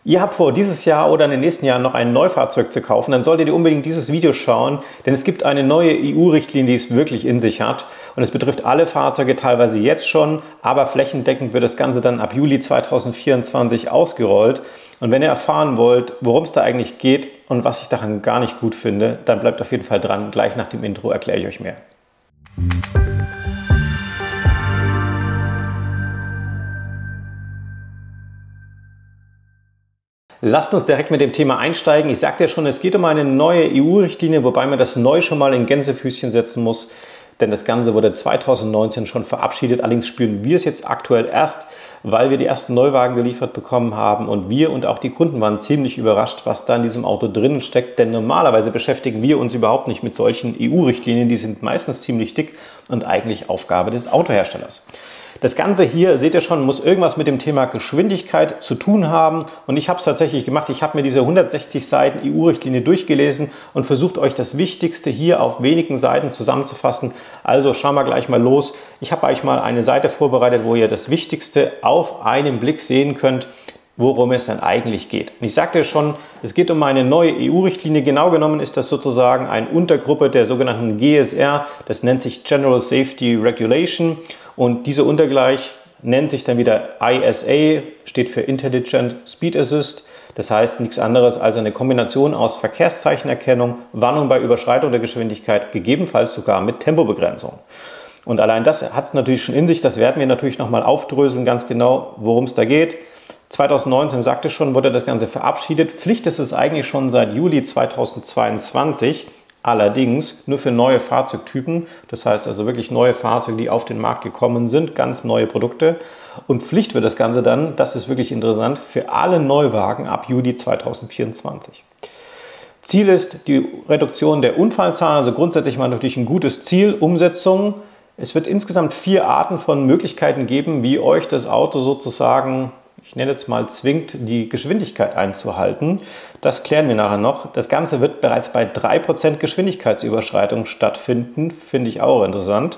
Ihr habt vor, dieses Jahr oder in den nächsten Jahren noch ein Neufahrzeug zu kaufen, dann solltet ihr unbedingt dieses Video schauen, denn es gibt eine neue EU-Richtlinie, die es wirklich in sich hat. Und es betrifft alle Fahrzeuge, teilweise jetzt schon, aber flächendeckend wird das Ganze dann ab Juli 2024 ausgerollt. Und wenn ihr erfahren wollt, worum es da eigentlich geht und was ich daran gar nicht gut finde, dann bleibt auf jeden Fall dran. Gleich nach dem Intro erkläre ich euch mehr. Lasst uns direkt mit dem Thema einsteigen. Ich sagte ja schon, es geht um eine neue EU-Richtlinie, wobei man das neu schon mal in Gänsefüßchen setzen muss, denn das Ganze wurde 2019 schon verabschiedet. Allerdings spüren wir es jetzt aktuell erst, weil wir die ersten Neuwagen geliefert bekommen haben und wir und auch die Kunden waren ziemlich überrascht, was da in diesem Auto drinnen steckt, denn normalerweise beschäftigen wir uns überhaupt nicht mit solchen EU-Richtlinien, die sind meistens ziemlich dick und eigentlich Aufgabe des Autoherstellers. Das Ganze hier, seht ihr schon, muss irgendwas mit dem Thema Geschwindigkeit zu tun haben und ich habe es tatsächlich gemacht. Ich habe mir diese 160 Seiten EU-Richtlinie durchgelesen und versucht euch das Wichtigste hier auf wenigen Seiten zusammenzufassen. Also schauen wir gleich mal los. Ich habe euch mal eine Seite vorbereitet, wo ihr das Wichtigste auf einen Blick sehen könnt, worum es dann eigentlich geht. Und ich sagte schon, es geht um eine neue EU-Richtlinie. Genau genommen ist das sozusagen eine Untergruppe der sogenannten GSR. Das nennt sich General Safety Regulation. Und diese Untergleich nennt sich dann wieder ISA, steht für Intelligent Speed Assist. Das heißt nichts anderes als eine Kombination aus Verkehrszeichenerkennung, Warnung bei Überschreitung der Geschwindigkeit, gegebenenfalls sogar mit Tempobegrenzung. Und allein das hat es natürlich schon in sich. Das werden wir natürlich nochmal aufdröseln, ganz genau, worum es da geht. 2019, sagte schon, wurde das Ganze verabschiedet. Pflicht ist es eigentlich schon seit Juli 2022. Allerdings nur für neue Fahrzeugtypen, das heißt also wirklich neue Fahrzeuge, die auf den Markt gekommen sind, ganz neue Produkte. Und Pflicht wird das Ganze dann, das ist wirklich interessant, für alle Neuwagen ab Juli 2024. Ziel ist die Reduktion der Unfallzahlen, also grundsätzlich mal natürlich ein gutes Ziel, Umsetzung. Es wird insgesamt 4 Arten von Möglichkeiten geben, wie euch das Auto sozusagen, ich nenne jetzt mal, zwingt, die Geschwindigkeit einzuhalten. Das klären wir nachher noch. Das Ganze wird bereits bei 3% Geschwindigkeitsüberschreitung stattfinden, finde ich auch interessant.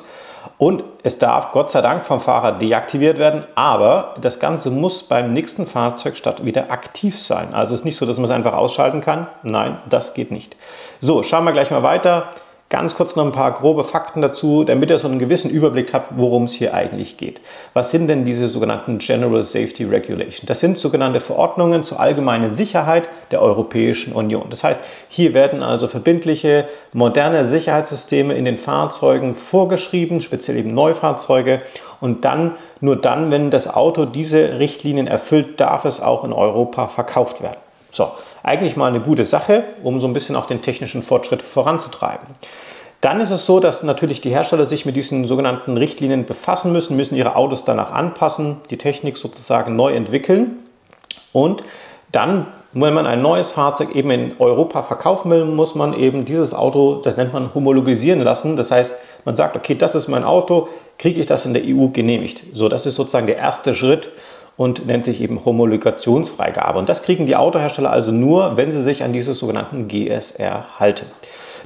Und es darf Gott sei Dank vom Fahrer deaktiviert werden, aber das Ganze muss beim nächsten Fahrzeugstart wieder aktiv sein. Also es ist nicht so, dass man es einfach ausschalten kann. Nein, das geht nicht. So, schauen wir gleich mal weiter. Ganz kurz noch ein paar grobe Fakten dazu, damit ihr so einen gewissen Überblick habt, worum es hier eigentlich geht. Was sind denn diese sogenannten General Safety Regulation? Das sind sogenannte Verordnungen zur allgemeinen Sicherheit der Europäischen Union. Das heißt, hier werden also verbindliche, moderne Sicherheitssysteme in den Fahrzeugen vorgeschrieben, speziell eben Neufahrzeuge. Und dann, nur dann, wenn das Auto diese Richtlinien erfüllt, darf es auch in Europa verkauft werden. So, eigentlich mal eine gute Sache, um so ein bisschen auch den technischen Fortschritt voranzutreiben. Dann ist es so, dass natürlich die Hersteller sich mit diesen sogenannten Richtlinien befassen müssen ihre Autos danach anpassen, die Technik sozusagen neu entwickeln. Und dann, wenn man ein neues Fahrzeug eben in Europa verkaufen will, muss man eben dieses Auto, das nennt man homologisieren lassen. Das heißt, man sagt, okay, das ist mein Auto, kriege ich das in der EU genehmigt. So, das ist sozusagen der erste Schritt und nennt sich eben Homologationsfreigabe. Und das kriegen die Autohersteller also nur, wenn sie sich an diese sogenannten GSR halten.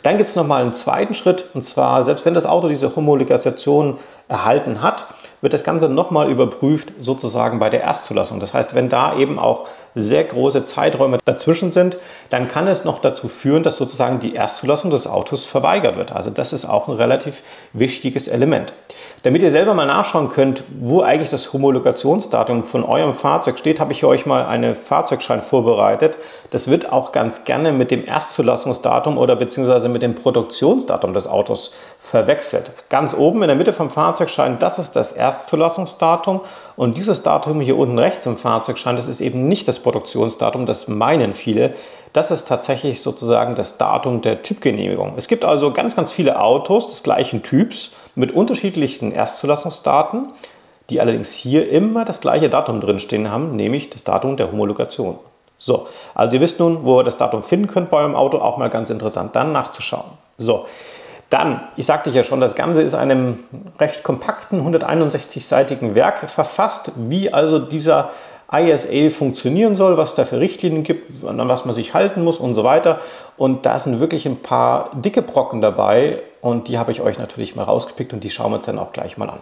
Dann gibt es nochmal einen zweiten Schritt, und zwar, selbst wenn das Auto diese Homologation erhalten hat, wird das Ganze nochmal überprüft, sozusagen bei der Erstzulassung. Das heißt, wenn da eben auch sehr große Zeiträume dazwischen sind, dann kann es noch dazu führen, dass sozusagen die Erstzulassung des Autos verweigert wird. Also das ist auch ein relativ wichtiges Element. Damit ihr selber mal nachschauen könnt, wo eigentlich das Homologationsdatum von eurem Fahrzeug steht, habe ich euch mal einen Fahrzeugschein vorbereitet. Das wird auch ganz gerne mit dem Erstzulassungsdatum oder beziehungsweise mit dem Produktionsdatum des Autos verwechselt. Ganz oben in der Mitte vom Fahrzeugschein, das ist das Erstzulassungsdatum und dieses Datum hier unten rechts im Fahrzeugschein, das ist eben nicht das Produktionsdatum, das meinen viele. Das ist tatsächlich sozusagen das Datum der Typgenehmigung. Es gibt also ganz, ganz viele Autos des gleichen Typs mit unterschiedlichen Erstzulassungsdaten, die allerdings hier immer das gleiche Datum drinstehen haben, nämlich das Datum der Homologation. So, also ihr wisst nun, wo ihr das Datum finden könnt bei eurem Auto, auch mal ganz interessant, dann nachzuschauen. So, dann, ich sagte ja schon, das Ganze ist einem recht kompakten 161-seitigen Werk verfasst, wie also dieser ISA funktionieren soll, was da für Richtlinien gibt, an was man sich halten muss und so weiter. Und da sind wirklich ein paar dicke Brocken dabei und die habe ich euch natürlich mal rausgepickt und die schauen wir uns dann auch gleich mal an.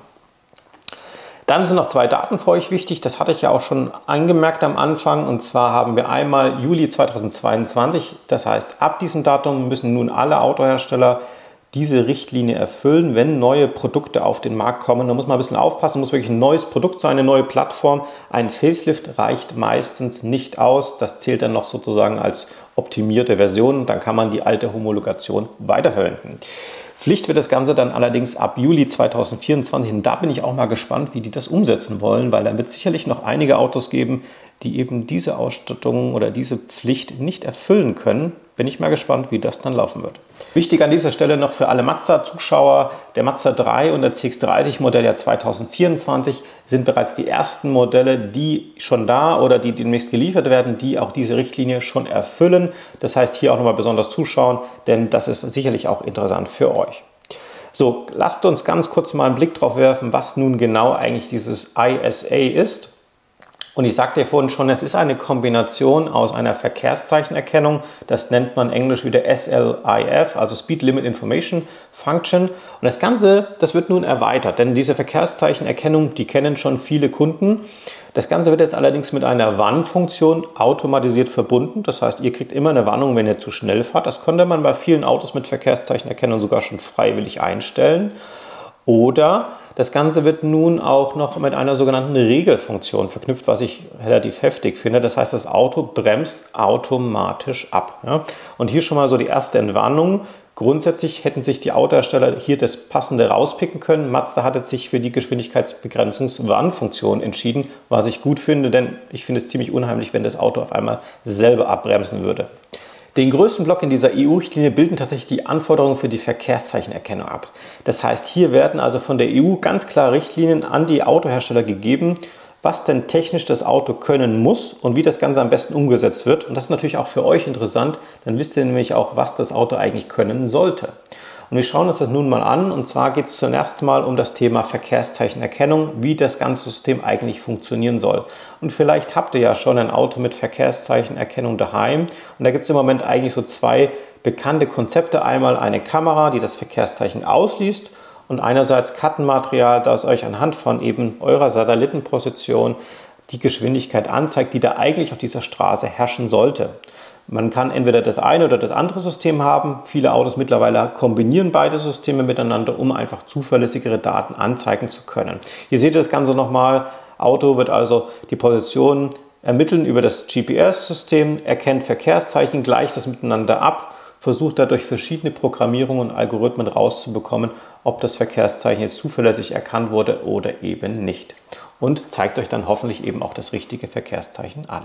Dann sind noch zwei Daten für euch wichtig, das hatte ich ja auch schon angemerkt am Anfang, und zwar haben wir einmal Juli 2022, das heißt, ab diesem Datum müssen nun alle Autohersteller diese Richtlinie erfüllen, wenn neue Produkte auf den Markt kommen. Da muss man ein bisschen aufpassen, muss wirklich ein neues Produkt sein, eine neue Plattform. Ein Facelift reicht meistens nicht aus, das zählt dann noch sozusagen als optimierte Version, dann kann man die alte Homologation weiterverwenden. Pflicht wird das Ganze dann allerdings ab Juli 2024 und da bin ich auch mal gespannt, wie die das umsetzen wollen, weil da wird es sicherlich noch einige Autos geben, die eben diese Ausstattung oder diese Pflicht nicht erfüllen können. Bin ich mal gespannt, wie das dann laufen wird. Wichtig an dieser Stelle noch für alle Mazda-Zuschauer, der Mazda 3 und der CX-30 Modelljahr 2024 sind bereits die ersten Modelle, die schon da oder die demnächst geliefert werden, die auch diese Richtlinie schon erfüllen. Das heißt, hier auch nochmal besonders zuschauen, denn das ist sicherlich auch interessant für euch. So, lasst uns ganz kurz mal einen Blick drauf werfen, was nun genau eigentlich dieses ISA ist. Und ich sagte ja vorhin schon, es ist eine Kombination aus einer Verkehrszeichenerkennung, das nennt man englisch wieder SLIF, also Speed Limit Information Function. Und das Ganze, das wird nun erweitert, denn diese Verkehrszeichenerkennung, die kennen schon viele Kunden. Das Ganze wird jetzt allerdings mit einer Warnfunktion automatisiert verbunden. Das heißt, ihr kriegt immer eine Warnung, wenn ihr zu schnell fahrt. Das konnte man bei vielen Autos mit Verkehrszeichenerkennung sogar schon freiwillig einstellen. Oder das Ganze wird nun auch noch mit einer sogenannten Regelfunktion verknüpft, was ich relativ heftig finde. Das heißt, das Auto bremst automatisch ab. Ja? Und hier schon mal so die erste Entwarnung. Grundsätzlich hätten sich die Autohersteller hier das Passende rauspicken können. Mazda hat jetzt sich für die Geschwindigkeitsbegrenzungswarnfunktion entschieden, was ich gut finde, denn ich finde es ziemlich unheimlich, wenn das Auto auf einmal selber abbremsen würde. Den größten Block in dieser EU-Richtlinie bilden tatsächlich die Anforderungen für die Verkehrszeichenerkennung ab. Das heißt, hier werden also von der EU ganz klar Richtlinien an die Autohersteller gegeben, was denn technisch das Auto können muss und wie das Ganze am besten umgesetzt wird. Und das ist natürlich auch für euch interessant, dann wisst ihr nämlich auch, was das Auto eigentlich können sollte. Und wir schauen uns das nun mal an, und zwar geht es zunächst mal um das Thema Verkehrszeichenerkennung, wie das ganze System eigentlich funktionieren soll. Und vielleicht habt ihr ja schon ein Auto mit Verkehrszeichenerkennung daheim, und da gibt es im Moment eigentlich so zwei bekannte Konzepte. Einmal eine Kamera, die das Verkehrszeichen ausliest, und einerseits Kartenmaterial, das euch anhand von eben eurer Satellitenposition die Geschwindigkeit anzeigt, die da eigentlich auf dieser Straße herrschen sollte. Man kann entweder das eine oder das andere System haben. Viele Autos mittlerweile kombinieren beide Systeme miteinander, um einfach zuverlässigere Daten anzeigen zu können. Hier seht ihr das Ganze nochmal. Auto wird also die Position ermitteln über das GPS-System, erkennt Verkehrszeichen, gleicht das miteinander ab, versucht dadurch verschiedene Programmierungen und Algorithmen rauszubekommen, ob das Verkehrszeichen jetzt zuverlässig erkannt wurde oder eben nicht. Und zeigt euch dann hoffentlich eben auch das richtige Verkehrszeichen an.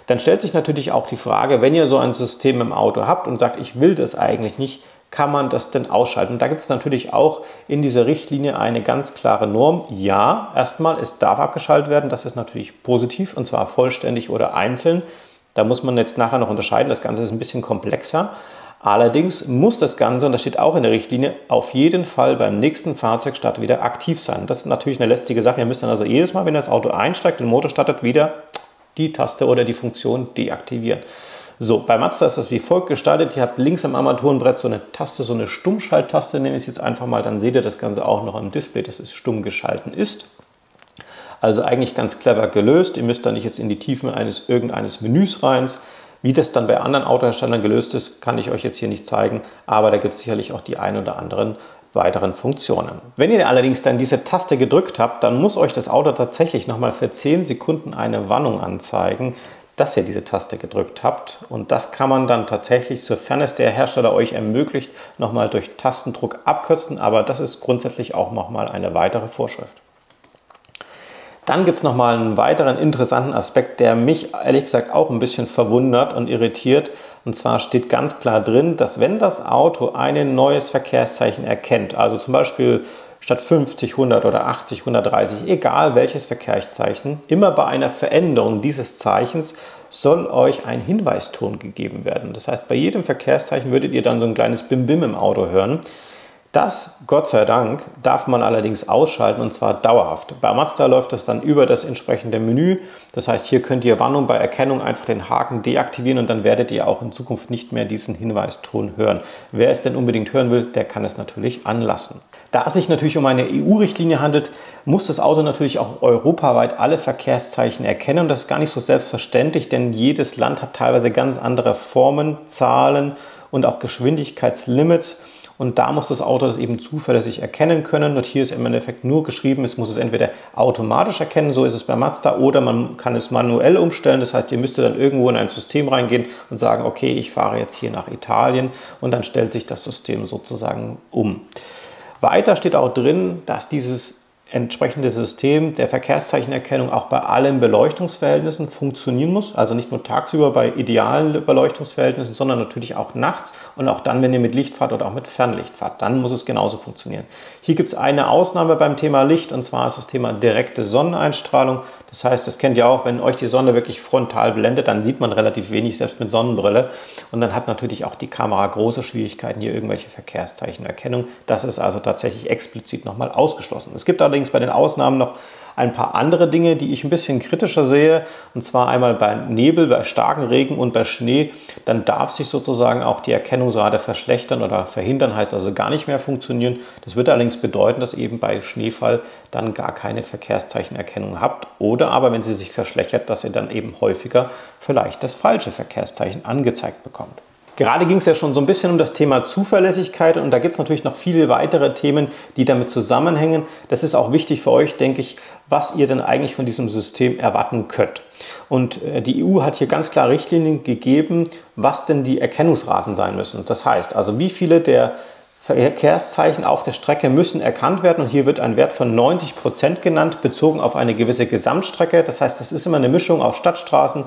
Dann stellt sich natürlich auch die Frage, wenn ihr so ein System im Auto habt und sagt, ich will das eigentlich nicht, kann man das denn ausschalten? Da gibt es natürlich auch in dieser Richtlinie eine ganz klare Norm. Ja, erstmal, es darf abgeschaltet werden, das ist natürlich positiv, und zwar vollständig oder einzeln. Da muss man jetzt nachher noch unterscheiden, das Ganze ist ein bisschen komplexer. Allerdings muss das Ganze, und das steht auch in der Richtlinie, auf jeden Fall beim nächsten Fahrzeugstart wieder aktiv sein. Das ist natürlich eine lästige Sache. Ihr müsst dann also jedes Mal, wenn das Auto einsteigt, den Motor startet, wieder die Taste oder die Funktion deaktivieren. So, bei Mazda ist das wie folgt gestaltet. Ihr habt links am Armaturenbrett so eine Taste, so eine Stummschalttaste, nenne ich es jetzt einfach mal. Dann seht ihr das Ganze auch noch im Display, dass es stumm geschalten ist. Also eigentlich ganz clever gelöst. Ihr müsst da nicht jetzt in die Tiefen irgendeines Menüs rein. Wie das dann bei anderen Autoherstellern gelöst ist, kann ich euch jetzt hier nicht zeigen. Aber da gibt es sicherlich auch die ein oder anderen weiteren Funktionen. Wenn ihr allerdings dann diese Taste gedrückt habt, dann muss euch das Auto tatsächlich nochmal für 10 Sekunden eine Warnung anzeigen, dass ihr diese Taste gedrückt habt. Und das kann man dann tatsächlich, sofern es der Hersteller euch ermöglicht, nochmal durch Tastendruck abkürzen. Aber das ist grundsätzlich auch nochmal eine weitere Vorschrift. Dann gibt es nochmal einen weiteren interessanten Aspekt, der mich ehrlich gesagt auch ein bisschen verwundert und irritiert. Und zwar steht ganz klar drin, dass wenn das Auto ein neues Verkehrszeichen erkennt, also zum Beispiel statt 50, 100 oder 80, 130, egal welches Verkehrszeichen, immer bei einer Veränderung dieses Zeichens soll euch ein Hinweiston gegeben werden. Das heißt, bei jedem Verkehrszeichen würdet ihr dann so ein kleines Bim-Bim im Auto hören. Das, Gott sei Dank, darf man allerdings ausschalten, und zwar dauerhaft. Bei Mazda läuft das dann über das entsprechende Menü. Das heißt, hier könnt ihr Warnung bei Erkennung einfach den Haken deaktivieren, und dann werdet ihr auch in Zukunft nicht mehr diesen Hinweiston hören. Wer es denn unbedingt hören will, der kann es natürlich anlassen. Da es sich natürlich um eine EU-Richtlinie handelt, muss das Auto natürlich auch europaweit alle Verkehrszeichen erkennen. Und das ist gar nicht so selbstverständlich, denn jedes Land hat teilweise ganz andere Formen, Zahlen und auch Geschwindigkeitslimits. Und da muss das Auto das eben zuverlässig erkennen können. Und hier ist im Endeffekt nur geschrieben, es muss es entweder automatisch erkennen, so ist es bei Mazda, oder man kann es manuell umstellen. Das heißt, ihr müsst dann irgendwo in ein System reingehen und sagen, okay, ich fahre jetzt hier nach Italien, und dann stellt sich das System sozusagen um. Weiter steht auch drin, dass dieses entsprechende System der Verkehrszeichenerkennung auch bei allen Beleuchtungsverhältnissen funktionieren muss. Also nicht nur tagsüber bei idealen Beleuchtungsverhältnissen, sondern natürlich auch nachts und auch dann, wenn ihr mit Licht fahrt oder auch mit Fernlicht fahrt. Dann muss es genauso funktionieren. Hier gibt es eine Ausnahme beim Thema Licht, und zwar ist das Thema direkte Sonneneinstrahlung. Das heißt, das kennt ihr auch, wenn euch die Sonne wirklich frontal blendet, dann sieht man relativ wenig, selbst mit Sonnenbrille. Und dann hat natürlich auch die Kamera große Schwierigkeiten, hier irgendwelche Verkehrszeichenerkennung. Das ist also tatsächlich explizit nochmal ausgeschlossen. Es gibt allerdings bei den Ausnahmen noch ein paar andere Dinge, die ich ein bisschen kritischer sehe, und zwar einmal bei Nebel, bei starkem Regen und bei Schnee. Dann darf sich sozusagen auch die Erkennungsrate verschlechtern oder verhindern, heißt also gar nicht mehr funktionieren. Das würde allerdings bedeuten, dass eben bei Schneefall dann gar keine Verkehrszeichenerkennung habt, oder aber, wenn sie sich verschlechtert, dass ihr dann eben häufiger vielleicht das falsche Verkehrszeichen angezeigt bekommt. Gerade ging es ja schon so ein bisschen um das Thema Zuverlässigkeit, und da gibt es natürlich noch viele weitere Themen, die damit zusammenhängen. Das ist auch wichtig für euch, denke ich, was ihr denn eigentlich von diesem System erwarten könnt. Und die EU hat hier ganz klar Richtlinien gegeben, was denn die Erkennungsraten sein müssen. Das heißt also, wie viele der Verkehrszeichen auf der Strecke müssen erkannt werden, und hier wird ein Wert von 90% genannt, bezogen auf eine gewisse Gesamtstrecke. Das heißt, das ist immer eine Mischung aus Stadtstraßen,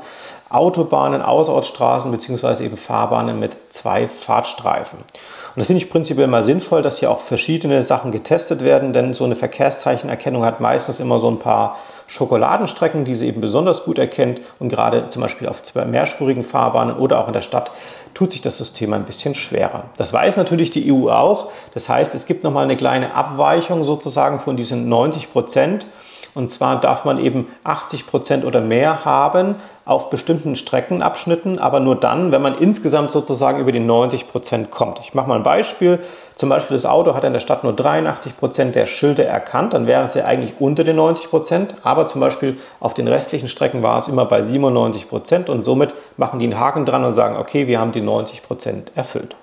Autobahnen, Außerortstraßen bzw. eben Fahrbahnen mit 2 Fahrtstreifen. Und das finde ich prinzipiell mal sinnvoll, dass hier auch verschiedene Sachen getestet werden, denn so eine Verkehrszeichenerkennung hat meistens immer so ein paar Schokoladenstrecken, die sie eben besonders gut erkennt, und gerade zum Beispiel auf mehrspurigen Fahrbahnen oder auch in der Stadt tut sich das System ein bisschen schwerer. Das weiß natürlich die EU auch. Das heißt, es gibt nochmal eine kleine Abweichung sozusagen von diesen 90%. Und zwar darf man eben 80% oder mehr haben auf bestimmten Streckenabschnitten, aber nur dann, wenn man insgesamt sozusagen über die 90% kommt. Ich mache mal ein Beispiel. Zum Beispiel das Auto hat in der Stadt nur 83% der Schilder erkannt, dann wäre es ja eigentlich unter den 90%, aber zum Beispiel auf den restlichen Strecken war es immer bei 97%, und somit machen die einen Haken dran und sagen, okay, wir haben die 90% erfüllt.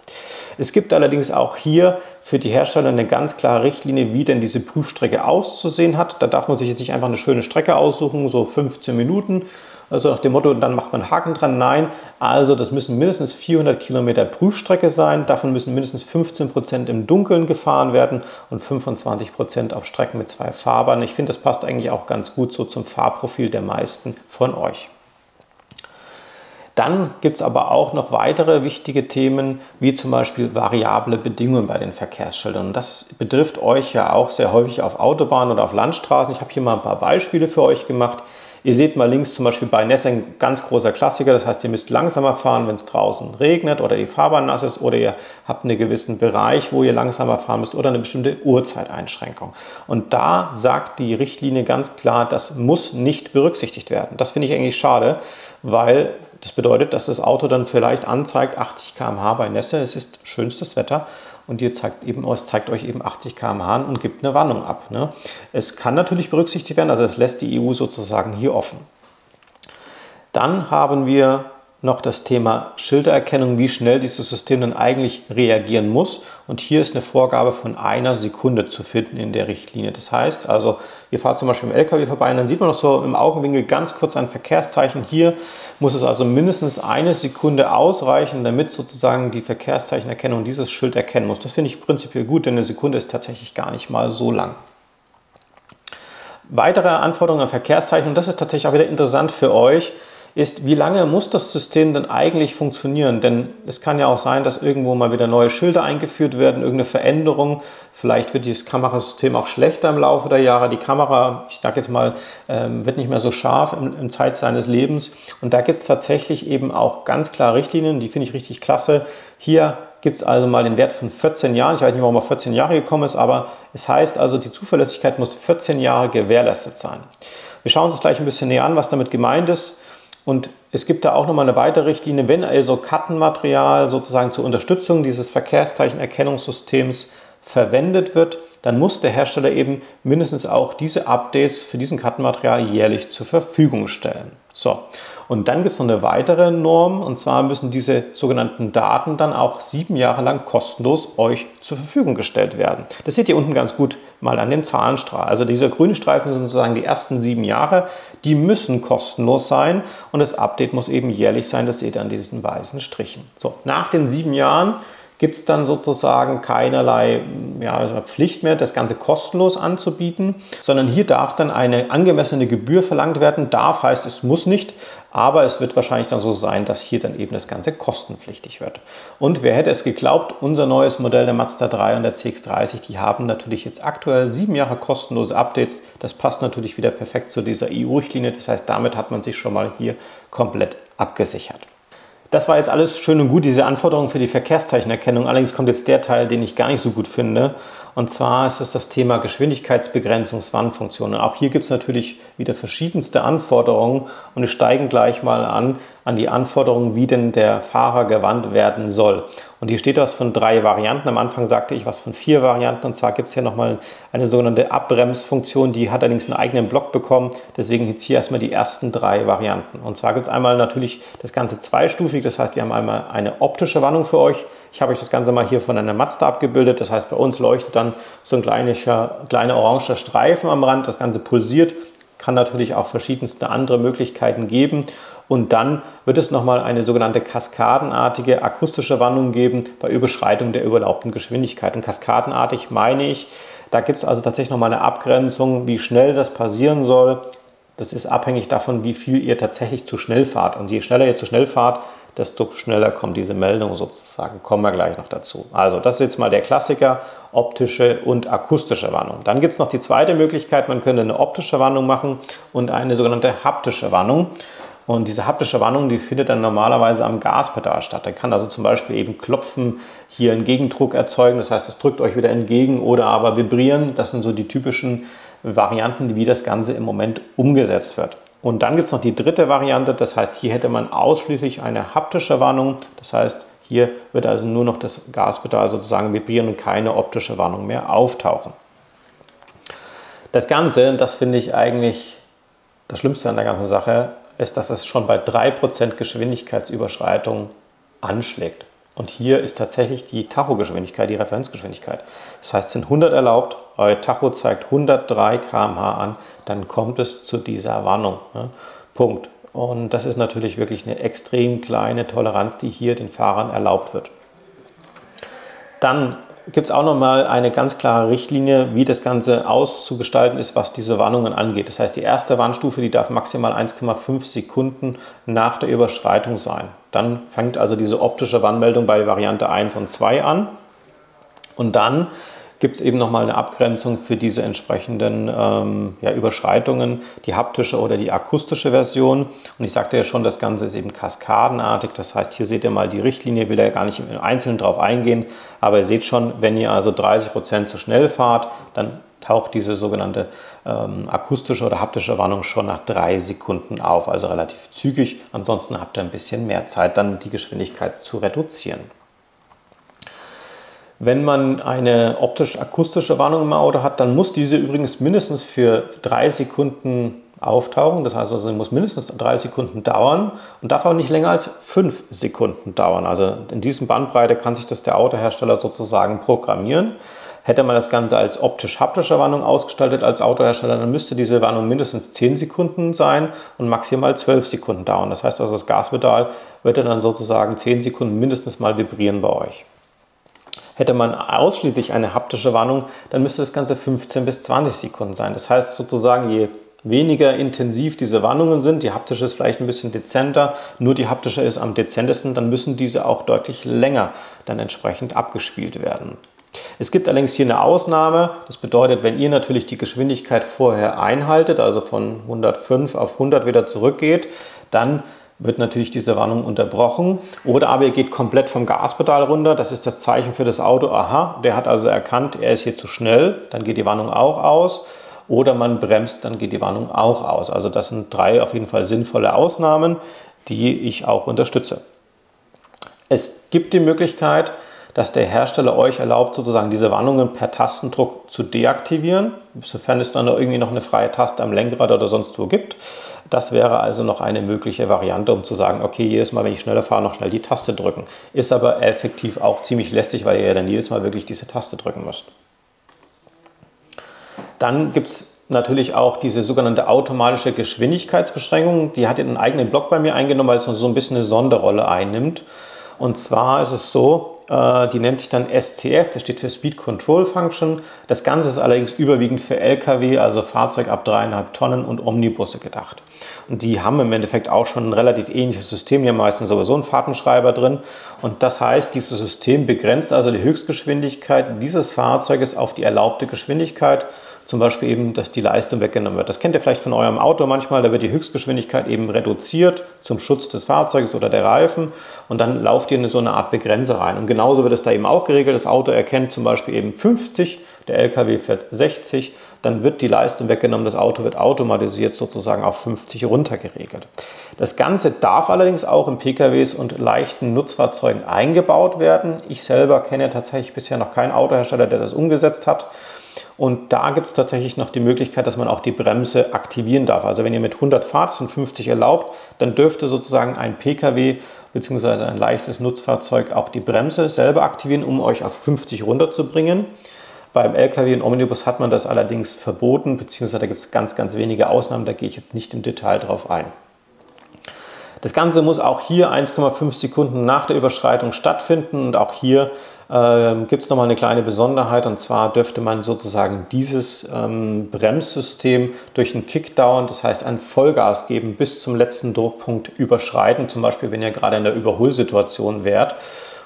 Es gibt allerdings auch hier für die Hersteller eine ganz klare Richtlinie, wie denn diese Prüfstrecke auszusehen hat. Da darf man sich jetzt nicht einfach eine schöne Strecke aussuchen, so 15 Minuten, also nach dem Motto, dann macht man einen Haken dran. Nein, also das müssen mindestens 400 Kilometer Prüfstrecke sein. Davon müssen mindestens 15% im Dunkeln gefahren werden und 25% auf Strecken mit 2 Fahrbahnen. Ich finde, das passt eigentlich auch ganz gut so zum Fahrprofil der meisten von euch. Dann gibt es aber auch noch weitere wichtige Themen, wie zum Beispiel variable Bedingungen bei den Verkehrsschildern. Und das betrifft euch ja auch sehr häufig auf Autobahnen oder auf Landstraßen. Ich habe hier mal ein paar Beispiele für euch gemacht. Ihr seht mal links zum Beispiel bei Nässe ein ganz großer Klassiker. Das heißt, ihr müsst langsamer fahren, wenn es draußen regnet oder die Fahrbahn nass ist, oder ihr habt einen gewissen Bereich, wo ihr langsamer fahren müsst, oder eine bestimmte Uhrzeiteinschränkung. Und da sagt die Richtlinie ganz klar, das muss nicht berücksichtigt werden. Das finde ich eigentlich schade, weil das bedeutet, dass das Auto dann vielleicht anzeigt 80 km/h bei Nässe, es ist schönstes Wetter, und es zeigt euch eben 80 km/h an und gibt eine Warnung ab. Ne? Es kann natürlich berücksichtigt werden, also es lässt die EU sozusagen hier offen. Dann haben wir noch das Thema Schildererkennung, wie schnell dieses System dann eigentlich reagieren muss. Und hier ist eine Vorgabe von 1 Sekunde zu finden in der Richtlinie. Das heißt, also ihr fahrt zum Beispiel im LKW vorbei und dann sieht man noch so im Augenwinkel ganz kurz ein Verkehrszeichen. Hier muss es also mindestens 1 Sekunde ausreichen, damit sozusagen die Verkehrszeichenerkennung dieses Schild erkennen muss. Das finde ich prinzipiell gut, denn eine Sekunde ist tatsächlich gar nicht mal so lang. Weitere Anforderungen an Verkehrszeichen, und das ist tatsächlich auch wieder interessant für euch, ist, wie lange muss das System denn eigentlich funktionieren? Denn es kann ja auch sein, dass irgendwo mal wieder neue Schilder eingeführt werden, irgendeine Veränderung. Vielleicht wird dieses Kamerasystem auch schlechter im Laufe der Jahre. Die Kamera, ich sage jetzt mal, wird nicht mehr so scharf im Zeit seines Lebens. Und da gibt es tatsächlich eben auch ganz klare Richtlinien, die finde ich richtig klasse. Hier gibt es also mal den Wert von 14 Jahren. Ich weiß nicht, warum er 14 Jahre gekommen ist, aber es heißt also, die Zuverlässigkeit muss 14 Jahre gewährleistet sein. Wir schauen uns das gleich ein bisschen näher an, was damit gemeint ist. Und es gibt da auch nochmal eine weitere Richtlinie, wenn also Kartenmaterial sozusagen zur Unterstützung dieses Verkehrszeichenerkennungssystems verwendet wird, dann muss der Hersteller eben mindestens auch diese Updates für diesen Kartenmaterial jährlich zur Verfügung stellen. So, und dann gibt es noch eine weitere Norm, und zwar müssen diese sogenannten Daten dann auch 7 Jahre lang kostenlos euch zur Verfügung gestellt werden. Das seht ihr unten ganz gut mal an dem Zahlenstrahl. Also dieser grüne Streifen sind sozusagen die ersten 7 Jahre, die müssen kostenlos sein und das Update muss eben jährlich sein, das seht ihr an diesen weißen Strichen. So, nach den 7 Jahren gibt es dann sozusagen keinerlei Pflicht mehr, das Ganze kostenlos anzubieten, sondern hier darf dann eine angemessene Gebühr verlangt werden. Darf heißt, es muss nicht, aber es wird wahrscheinlich dann so sein, dass hier dann eben das Ganze kostenpflichtig wird. Und wer hätte es geglaubt, unser neues Modell der Mazda 3 und der CX-30, die haben natürlich jetzt aktuell 7 Jahre kostenlose Updates. Das passt natürlich wieder perfekt zu dieser EU-Richtlinie. Das heißt, damit hat man sich schon mal hier komplett abgesichert. Das war jetzt alles schön und gut, diese Anforderungen für die Verkehrszeichenerkennung. Allerdings kommt jetzt der Teil, den ich gar nicht so gut finde. Und zwar ist es das Thema Geschwindigkeitsbegrenzungswarnfunktionen. Auch hier gibt es natürlich wieder verschiedenste Anforderungen und wir steigen gleich mal an die Anforderungen, wie denn der Fahrer gewarnt werden soll. Und hier steht was von 3 Varianten. Am Anfang sagte ich was von 4 Varianten. Und zwar gibt es hier nochmal eine sogenannte Abbremsfunktion, die hat allerdings einen eigenen Block bekommen. Deswegen jetzt hier erstmal die ersten 3 Varianten. Und zwar gibt es einmal natürlich das Ganze zweistufig. Das heißt, wir haben einmal eine optische Warnung für euch. Ich habe euch das Ganze mal hier von einer Mazda abgebildet. Das heißt, bei uns leuchtet dann so ein kleiner oranger Streifen am Rand. Das Ganze pulsiert. Kann natürlich auch verschiedenste andere Möglichkeiten geben. Und dann wird es nochmal eine sogenannte kaskadenartige akustische Warnung geben bei Überschreitung der erlaubten Geschwindigkeit. Und kaskadenartig meine ich, da gibt es also tatsächlich nochmal eine Abgrenzung, wie schnell das passieren soll. Das ist abhängig davon, wie viel ihr tatsächlich zu schnell fahrt. Und je schneller ihr zu schnell fahrt, desto schneller kommt diese Meldung sozusagen. Kommen wir gleich noch dazu. Also das ist jetzt mal der Klassiker, optische und akustische Warnung. Dann gibt es noch die zweite Möglichkeit, man könnte eine optische Warnung machen und eine sogenannte haptische Warnung. Und diese haptische Warnung, die findet dann normalerweise am Gaspedal statt. Da kann also zum Beispiel eben Klopfen hier einen Gegendruck erzeugen, das heißt, es drückt euch wieder entgegen oder aber vibrieren. Das sind so die typischen Varianten, wie das Ganze im Moment umgesetzt wird. Und dann gibt es noch die dritte Variante, das heißt, hier hätte man ausschließlich eine haptische Warnung. Das heißt, hier wird also nur noch das Gaspedal sozusagen vibrieren und keine optische Warnung mehr auftauchen. Das Ganze, das finde ich eigentlich das Schlimmste an der ganzen Sache, ist, dass es schon bei 3% Geschwindigkeitsüberschreitung anschlägt. Und hier ist tatsächlich die Tachogeschwindigkeit, die Referenzgeschwindigkeit. Das heißt, sind 100 erlaubt, euer Tacho zeigt 103 km/h an, dann kommt es zu dieser Warnung. Ne? Punkt. Und das ist natürlich wirklich eine extrem kleine Toleranz, die hier den Fahrern erlaubt wird. Dann gibt es auch nochmal eine ganz klare Richtlinie, wie das Ganze auszugestalten ist, was diese Warnungen angeht. Das heißt, die erste Warnstufe, die darf maximal 1,5 Sekunden nach der Überschreitung sein. Dann fängt also diese optische Warnmeldung bei Variante 1 und 2 an. Und dann gibt es eben nochmal eine Abgrenzung für diese entsprechenden Überschreitungen, die haptische oder die akustische Version. Und ich sagte ja schon, das Ganze ist eben kaskadenartig. Das heißt, hier seht ihr mal die Richtlinie, will ja gar nicht im Einzelnen drauf eingehen. Aber ihr seht schon, wenn ihr also 30% zu schnell fahrt, dann taucht diese sogenannte akustische oder haptische Warnung schon nach 3 Sekunden auf. Also relativ zügig. Ansonsten habt ihr ein bisschen mehr Zeit, dann die Geschwindigkeit zu reduzieren. Wenn man eine optisch-akustische Warnung im Auto hat, dann muss diese übrigens mindestens für 3 Sekunden auftauchen. Das heißt also, sie muss mindestens 3 Sekunden dauern und darf aber nicht länger als 5 Sekunden dauern. Also in diesem Bandbreite kann sich das der Autohersteller sozusagen programmieren. Hätte man das Ganze als optisch-haptische Warnung ausgestaltet als Autohersteller, dann müsste diese Warnung mindestens 10 Sekunden sein und maximal 12 Sekunden dauern. Das heißt also, das Gaspedal würde dann sozusagen 10 Sekunden mindestens mal vibrieren bei euch. Hätte man ausschließlich eine haptische Warnung, dann müsste das Ganze 15 bis 20 Sekunden sein. Das heißt sozusagen, je weniger intensiv diese Warnungen sind, die haptische ist vielleicht ein bisschen dezenter, nur die haptische ist am dezentesten, dann müssen diese auch deutlich länger dann entsprechend abgespielt werden. Es gibt allerdings hier eine Ausnahme. Das bedeutet, wenn ihr natürlich die Geschwindigkeit vorher einhaltet, also von 105 auf 100 wieder zurückgeht, dann wird natürlich diese Warnung unterbrochen. Oder aber ihr geht komplett vom Gaspedal runter. Das ist das Zeichen für das Auto. Aha, der hat also erkannt, er ist hier zu schnell. Dann geht die Warnung auch aus. Oder man bremst, dann geht die Warnung auch aus. Also das sind 3 auf jeden Fall sinnvolle Ausnahmen, die ich auch unterstütze. Es gibt die Möglichkeit, dass der Hersteller euch erlaubt, sozusagen diese Warnungen per Tastendruck zu deaktivieren, sofern es dann irgendwie noch eine freie Taste am Lenkrad oder sonst wo gibt. Das wäre also noch eine mögliche Variante, um zu sagen, okay, jedes Mal, wenn ich schneller fahre, noch schnell die Taste drücken. Ist aber effektiv auch ziemlich lästig, weil ihr ja dann jedes Mal wirklich diese Taste drücken müsst. Dann gibt es natürlich auch diese sogenannte automatische Geschwindigkeitsbeschränkung. Die hat einen eigenen Block bei mir eingenommen, weil es so ein bisschen eine Sonderrolle einnimmt. Und zwar ist es so, die nennt sich dann SCF, das steht für Speed Control Function. Das Ganze ist allerdings überwiegend für LKW, also Fahrzeug ab 3,5 Tonnen und Omnibusse gedacht. Und die haben im Endeffekt auch schon ein relativ ähnliches System. Die haben meistens sowieso einen Fahrtenschreiber drin. Und das heißt, dieses System begrenzt also die Höchstgeschwindigkeit dieses Fahrzeuges auf die erlaubte Geschwindigkeit. Zum Beispiel eben, dass die Leistung weggenommen wird. Das kennt ihr vielleicht von eurem Auto manchmal, da wird die Höchstgeschwindigkeit eben reduziert zum Schutz des Fahrzeugs oder der Reifen und dann lauft ihr in so eine Art Begrenzer rein. Und genauso wird es da eben auch geregelt. Das Auto erkennt zum Beispiel eben 50, der LKW fährt 60, dann wird die Leistung weggenommen, das Auto wird automatisiert sozusagen auf 50 runtergeregelt. Das Ganze darf allerdings auch in PKWs und leichten Nutzfahrzeugen eingebaut werden. Ich selber kenne tatsächlich bisher noch keinen Autohersteller, der das umgesetzt hat. Und da gibt es tatsächlich noch die Möglichkeit, dass man auch die Bremse aktivieren darf. Also wenn ihr mit 100 fahrt und 50 erlaubt, dann dürfte sozusagen ein Pkw bzw. ein leichtes Nutzfahrzeug auch die Bremse selber aktivieren, um euch auf 50 runterzubringen. Beim Lkw und Omnibus hat man das allerdings verboten, beziehungsweise da gibt es ganz, ganz wenige Ausnahmen, da gehe ich jetzt nicht im Detail drauf ein. Das Ganze muss auch hier 1,5 Sekunden nach der Überschreitung stattfinden und auch hier gibt es nochmal eine kleine Besonderheit, und zwar dürfte man sozusagen dieses Bremssystem durch einen Kickdown, das heißt ein Vollgas geben, bis zum letzten Druckpunkt überschreiten. Zum Beispiel, wenn ihr gerade in der Überholsituation wärt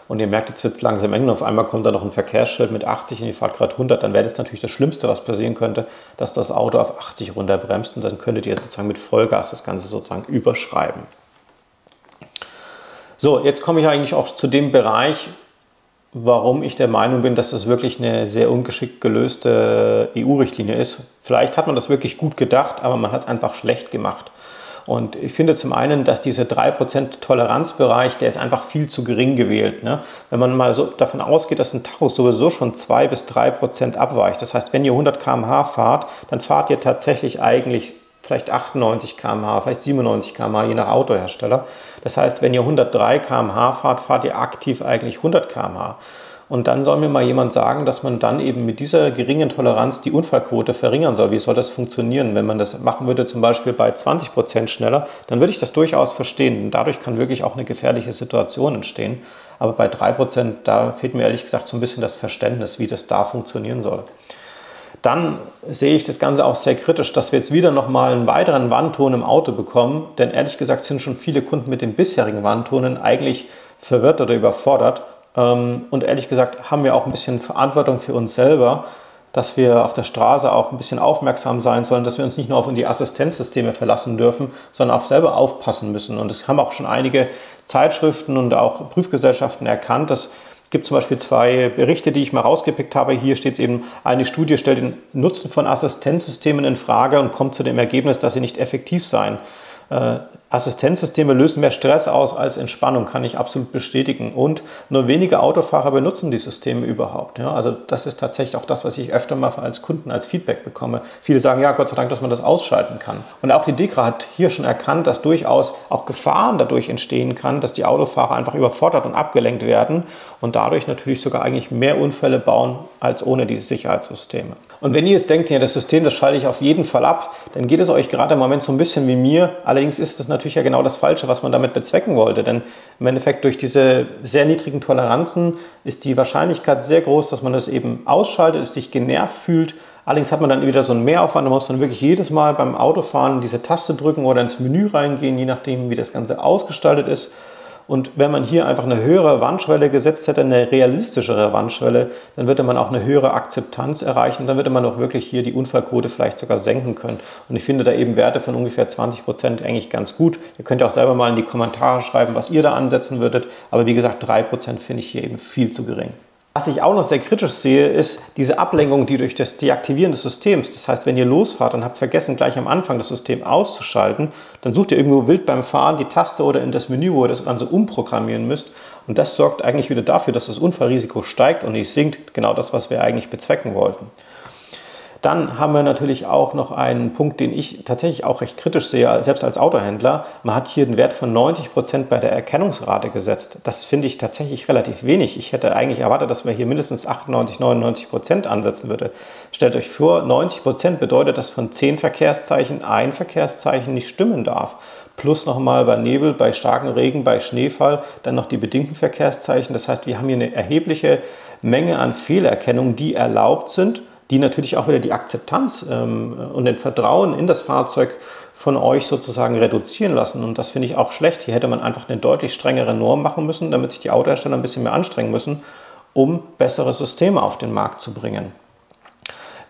und ihr merkt, jetzt wird es langsam eng und auf einmal kommt da noch ein Verkehrsschild mit 80 und ihr fahrt gerade 100, dann wäre das natürlich das Schlimmste, was passieren könnte, dass das Auto auf 80 runterbremst und dann könntet ihr sozusagen mit Vollgas das Ganze sozusagen überschreiben. So, jetzt komme ich eigentlich auch zu dem Bereich, warum ich der Meinung bin, dass das wirklich eine sehr ungeschickt gelöste EU-Richtlinie ist. Vielleicht hat man das wirklich gut gedacht, aber man hat es einfach schlecht gemacht. Und ich finde zum einen, dass dieser 3% Toleranzbereich, der ist einfach viel zu gering gewählt. Ne? Wenn man mal so davon ausgeht, dass ein Tacho sowieso schon 2 bis 3% abweicht. Das heißt, wenn ihr 100 km/h fahrt, dann fahrt ihr tatsächlich eigentlich vielleicht 98 km/h, vielleicht 97 km/h, je nach Autohersteller. Das heißt, wenn ihr 103 km/h fahrt, fahrt ihr aktiv eigentlich 100 km/h. Und dann soll mir mal jemand sagen, dass man dann eben mit dieser geringen Toleranz die Unfallquote verringern soll. Wie soll das funktionieren? Wenn man das machen würde, zum Beispiel bei 20% schneller, dann würde ich das durchaus verstehen. Und dadurch kann wirklich auch eine gefährliche Situation entstehen. Aber bei 3%, da fehlt mir ehrlich gesagt so ein bisschen das Verständnis, wie das da funktionieren soll. Dann sehe ich das Ganze auch sehr kritisch, dass wir jetzt wieder nochmal einen weiteren Warnton im Auto bekommen. Denn ehrlich gesagt sind schon viele Kunden mit den bisherigen Warntonen eigentlich verwirrt oder überfordert. Und ehrlich gesagt haben wir auch ein bisschen Verantwortung für uns selber, dass wir auf der Straße auch ein bisschen aufmerksam sein sollen, dass wir uns nicht nur auf die Assistenzsysteme verlassen dürfen, sondern auch selber aufpassen müssen. Und es haben auch schon einige Zeitschriften und auch Prüfgesellschaften erkannt, dass es gibt zum Beispiel 2 Berichte, die ich mal rausgepickt habe. Hier steht es eben, eine Studie stellt den Nutzen von Assistenzsystemen in Frage und kommt zu dem Ergebnis, dass sie nicht effektiv seien. Assistenzsysteme lösen mehr Stress aus als Entspannung, kann ich absolut bestätigen. Und nur wenige Autofahrer benutzen die Systeme überhaupt. Ja, also das ist tatsächlich auch das, was ich öfter mal als Kunden als Feedback bekomme. Viele sagen, ja, Gott sei Dank, dass man das ausschalten kann. Und auch die DEKRA hat hier schon erkannt, dass durchaus auch Gefahren dadurch entstehen kann, dass die Autofahrer einfach überfordert und abgelenkt werden und dadurch natürlich sogar eigentlich mehr Unfälle bauen als ohne die Sicherheitssysteme. Und wenn ihr jetzt denkt, ja, das System, das schalte ich auf jeden Fall ab, dann geht es euch gerade im Moment so ein bisschen wie mir. Allerdings ist das natürlich ja genau das Falsche, was man damit bezwecken wollte. Denn im Endeffekt durch diese sehr niedrigen Toleranzen ist die Wahrscheinlichkeit sehr groß, dass man das eben ausschaltet, sich genervt fühlt. Allerdings hat man dann wieder so einen Mehraufwand, man muss dann wirklich jedes Mal beim Autofahren diese Taste drücken oder ins Menü reingehen, je nachdem, wie das Ganze ausgestaltet ist. Und wenn man hier einfach eine höhere Warnschwelle gesetzt hätte, eine realistischere Warnschwelle, dann würde man auch eine höhere Akzeptanz erreichen. Dann würde man auch wirklich hier die Unfallquote vielleicht sogar senken können. Und ich finde da eben Werte von ungefähr 20% eigentlich ganz gut. Ihr könnt ja auch selber mal in die Kommentare schreiben, was ihr da ansetzen würdet. Aber wie gesagt, 3% finde ich hier eben viel zu gering. Was ich auch noch sehr kritisch sehe, ist diese Ablenkung, die durch das Deaktivieren des Systems, das heißt, wenn ihr losfahrt und habt vergessen, gleich am Anfang das System auszuschalten, dann sucht ihr irgendwo wild beim Fahren die Taste oder in das Menü, wo ihr das Ganze umprogrammieren müsst. Und das sorgt eigentlich wieder dafür, dass das Unfallrisiko steigt und nicht sinkt. Genau das, was wir eigentlich bezwecken wollten. Dann haben wir natürlich auch noch einen Punkt, den ich tatsächlich auch recht kritisch sehe, selbst als Autohändler. Man hat hier einen Wert von 90% bei der Erkennungsrate gesetzt. Das finde ich tatsächlich relativ wenig. Ich hätte eigentlich erwartet, dass man hier mindestens 98, 99% ansetzen würde. Stellt euch vor, 90% bedeutet, dass von 10 Verkehrszeichen ein Verkehrszeichen nicht stimmen darf. Plus nochmal bei Nebel, bei starkem Regen, bei Schneefall, dann noch die bedingten Verkehrszeichen. Das heißt, wir haben hier eine erhebliche Menge an Fehlerkennungen, die erlaubt sind, die natürlich auch wieder die Akzeptanz und den Vertrauen in das Fahrzeug von euch sozusagen reduzieren lassen. Und das finde ich auch schlecht. Hier hätte man einfach eine deutlich strengere Norm machen müssen, damit sich die Autohersteller ein bisschen mehr anstrengen müssen, um bessere Systeme auf den Markt zu bringen.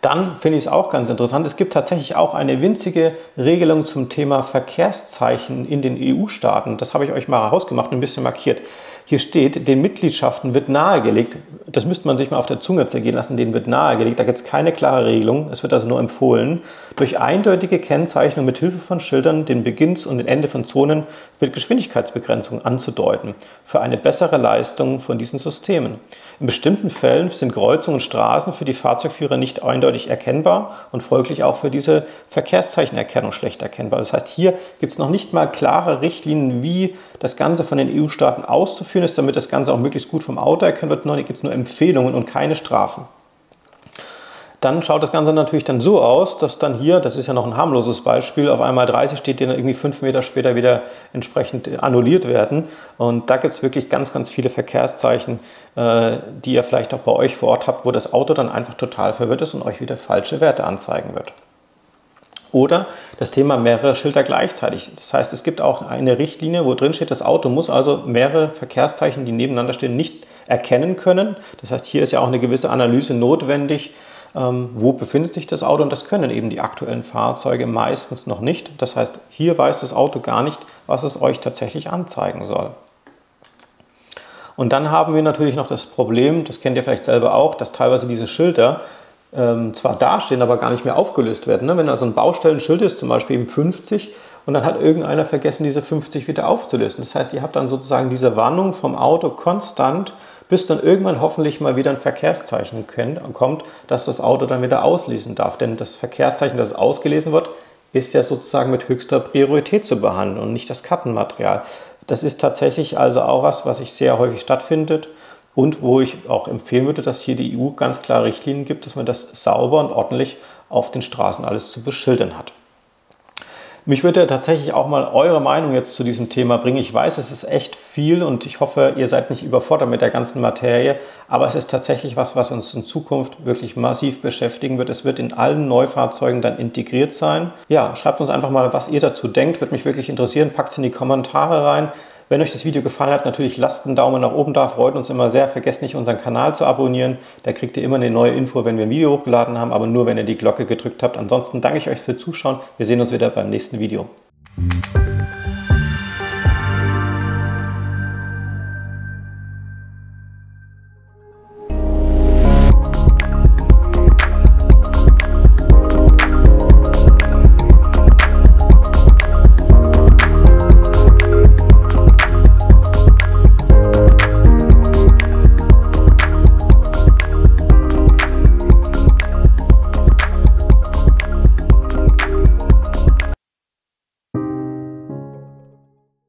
Dann finde ich es auch ganz interessant, es gibt tatsächlich auch eine winzige Regelung zum Thema Verkehrszeichen in den EU-Staaten. Das habe ich euch mal herausgemacht und ein bisschen markiert. Hier steht, den Mitgliedschaften wird nahegelegt, das müsste man sich mal auf der Zunge zergehen lassen, denen wird nahegelegt, da gibt es keine klare Regelung, es wird also nur empfohlen, durch eindeutige Kennzeichnung mit Hilfe von Schildern den Beginns- und den Ende von Zonen mit Geschwindigkeitsbegrenzung anzudeuten, für eine bessere Leistung von diesen Systemen. In bestimmten Fällen sind Kreuzungen und Straßen für die Fahrzeugführer nicht eindeutig erkennbar und folglich auch für diese Verkehrszeichenerkennung schlecht erkennbar. Das heißt, hier gibt es noch nicht mal klare Richtlinien, wie das Ganze von den EU-Staaten auszuführen ist, damit das Ganze auch möglichst gut vom Auto erkannt wird. Noch gibt es nur Empfehlungen und keine Strafen. Dann schaut das Ganze natürlich dann so aus, dass dann hier, das ist ja noch ein harmloses Beispiel, auf einmal 30 steht, die dann irgendwie 5 Meter später wieder entsprechend annulliert werden. Und da gibt es wirklich ganz, ganz viele Verkehrszeichen, die ihr vielleicht auch bei euch vor Ort habt, wo das Auto dann einfach total verwirrt ist und euch wieder falsche Werte anzeigen wird. Oder das Thema mehrere Schilder gleichzeitig. Das heißt, es gibt auch eine Richtlinie, wo drin steht, das Auto muss also mehrere Verkehrszeichen, die nebeneinander stehen, nicht erkennen können. Das heißt, hier ist ja auch eine gewisse Analyse notwendig, wo befindet sich das Auto, und das können eben die aktuellen Fahrzeuge meistens noch nicht. Das heißt, hier weiß das Auto gar nicht, was es euch tatsächlich anzeigen soll. Und dann haben wir natürlich noch das Problem, das kennt ihr vielleicht selber auch, dass teilweise diese Schilder zwar dastehen, aber gar nicht mehr aufgelöst werden. Wenn also ein Baustellenschild ist, zum Beispiel eben 50, und dann hat irgendeiner vergessen, diese 50 wieder aufzulösen. Das heißt, ihr habt dann sozusagen diese Warnung vom Auto konstant, bis dann irgendwann hoffentlich mal wieder ein Verkehrszeichen kommt, dass das Auto dann wieder auslesen darf. Denn das Verkehrszeichen, das ausgelesen wird, ist ja sozusagen mit höchster Priorität zu behandeln und nicht das Kartenmaterial. Das ist tatsächlich also auch was ich sehr häufig stattfindet und wo ich auch empfehlen würde, dass hier die EU ganz klar Richtlinien gibt, dass man das sauber und ordentlich auf den Straßen alles zu beschildern hat. Mich würde tatsächlich auch mal eure Meinung jetzt zu diesem Thema bringen. Ich weiß, es ist echt viel und ich hoffe, ihr seid nicht überfordert mit der ganzen Materie, aber es ist tatsächlich was uns in Zukunft wirklich massiv beschäftigen wird. Es wird in allen Neufahrzeugen dann integriert sein. Ja, schreibt uns einfach mal, was ihr dazu denkt. Würde mich wirklich interessieren. Packt es in die Kommentare rein. Wenn euch das Video gefallen hat, natürlich lasst einen Daumen nach oben da, freut uns immer sehr. Vergesst nicht, unseren Kanal zu abonnieren. Da kriegt ihr immer eine neue Info, wenn wir ein Video hochgeladen haben, aber nur, wenn ihr die Glocke gedrückt habt. Ansonsten danke ich euch fürs Zuschauen. Wir sehen uns wieder beim nächsten Video.